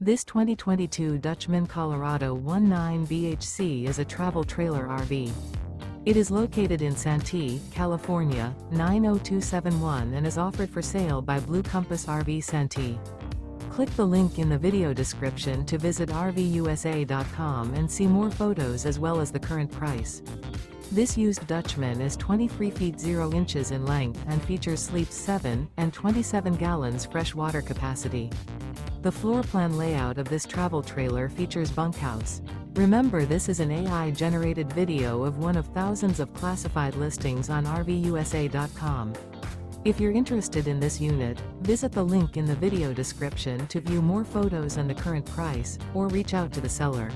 This 2022 Dutchmen Colorado 19BHC is a travel trailer RV. It is located in Santee, California, 90271 and is offered for sale by Blue Compass RV Santee. Click the link in the video description to visit RVUSA.com and see more photos as well as the current price. This used Dutchman is 23 feet 0 inches in length and features sleeps 7 and 27 gallons fresh water capacity. The floor plan layout of this travel trailer features bunkhouse. Remember, this is an AI-generated video of one of thousands of classified listings on RVUSA.com. If you're interested in this unit, visit the link in the video description to view more photos and the current price, or reach out to the seller.